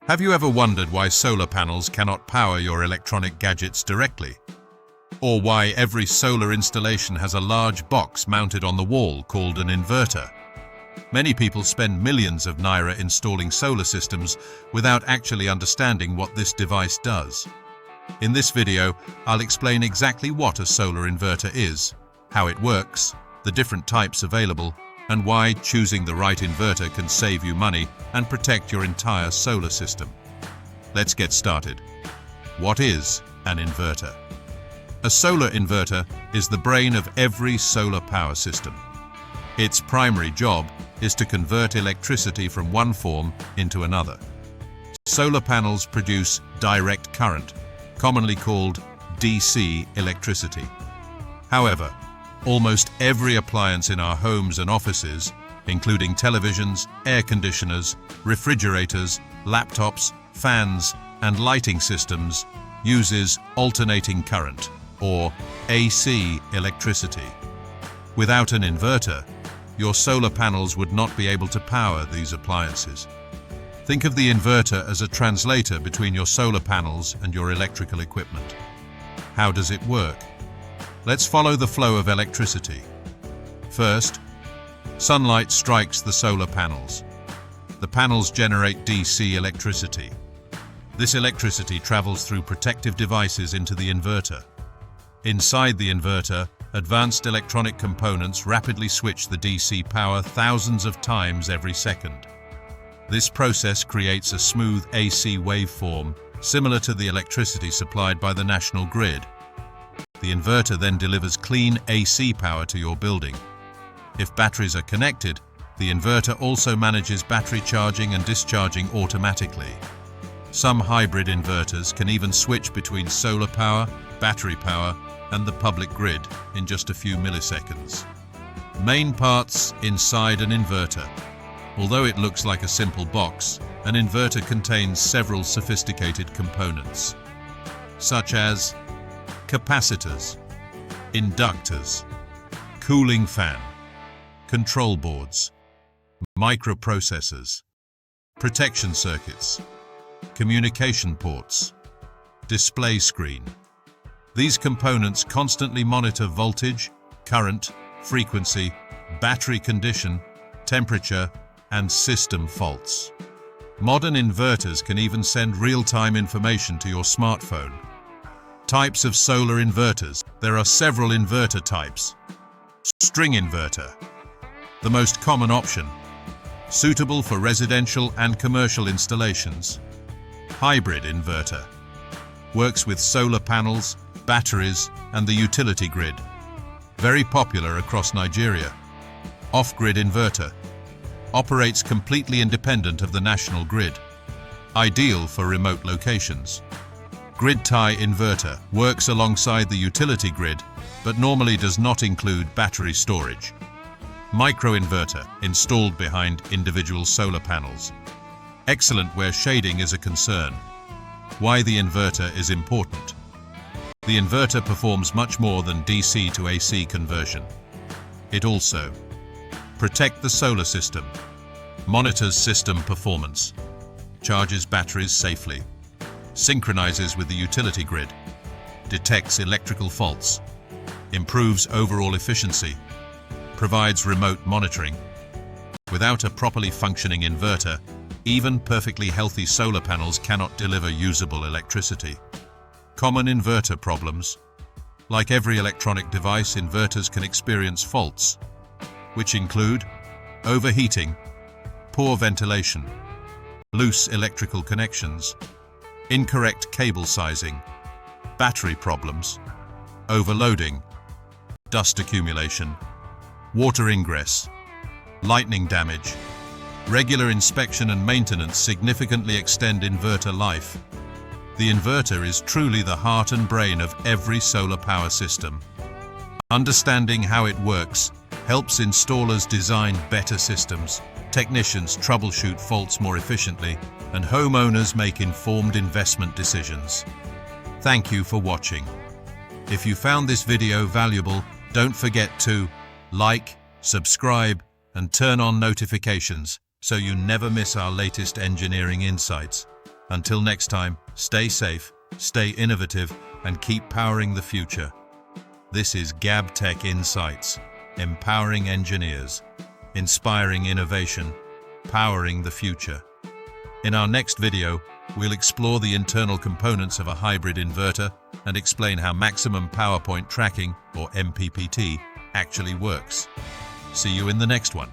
Have you ever wondered why solar panels cannot power your electronic gadgets directly? Or why every solar installation has a large box mounted on the wall called an inverter? Many people spend millions of naira installing solar systems without actually understanding what this device does. In this video, I'll explain exactly what a solar inverter is, how it works, the different types available, and why choosing the right inverter can save you money and protect your entire solar system. Let's get started. What is an inverter? A solar inverter is the brain of every solar power system. Its primary job is to convert electricity from one form into another. Solar panels produce direct current, commonly called DC electricity. However, almost every appliance in our homes and offices, including televisions, air conditioners, refrigerators, laptops, fans, and lighting systems, uses alternating current, or AC electricity. Without an inverter, your solar panels would not be able to power these appliances. Think of the inverter as a translator between your solar panels and your electrical equipment. How does it work? Let's follow the flow of electricity. First, sunlight strikes the solar panels. The panels generate DC electricity. This electricity travels through protective devices into the inverter. Inside the inverter, advanced electronic components rapidly switch the DC power thousands of times every second. This process creates a smooth AC waveform, similar to the electricity supplied by the national grid. The inverter then delivers clean AC power to your building. If batteries are connected, the inverter also manages battery charging and discharging automatically. Some hybrid inverters can even switch between solar power, battery power, and the public grid in just a few milliseconds. Main parts inside an inverter. Although it looks like a simple box, an inverter contains several sophisticated components, such as capacitors, inductors, cooling fan, control boards, microprocessors, protection circuits, communication ports, display screen. These components constantly monitor voltage, current, frequency, battery condition, temperature, and system faults. Modern inverters can even send real-time information to your smartphone. Types of solar inverters. There are several inverter types. String inverter, the most common option, suitable for residential and commercial installations. Hybrid inverter, works with solar panels, batteries, and the utility grid. Very popular across Nigeria. Off-grid inverter, operates completely independent of the national grid. Ideal for remote locations. Grid tie inverter works alongside the utility grid, but normally does not include battery storage. Microinverter, installed behind individual solar panels. Excellent where shading is a concern. Why the inverter is important. The inverter performs much more than DC to AC conversion. It also protects the solar system, monitors system performance, charges batteries safely, synchronizes with the utility grid, detects electrical faults, improves overall efficiency, provides remote monitoring. Without a properly functioning inverter, even perfectly healthy solar panels cannot deliver usable electricity. Common inverter problems. Like every electronic device, inverters can experience faults, which include overheating, poor ventilation, loose electrical connections, incorrect cable sizing, battery problems, overloading, dust accumulation, water ingress, lightning damage. Regular inspection and maintenance significantly extend inverter life. The inverter is truly the heart and brain of every solar power system. Understanding how it works helps installers design better systems, technicians troubleshoot faults more efficiently, and homeowners make informed investment decisions. Thank you for watching. If you found this video valuable, don't forget to like, subscribe, and turn on notifications so you never miss our latest engineering insights. Until next time, stay safe, stay innovative, and keep powering the future. This is GabTech Insights, empowering engineers, inspiring innovation, powering the future. In our next video, we'll explore the internal components of a hybrid inverter and explain how maximum power point tracking, or MPPT, actually works. See you in the next one.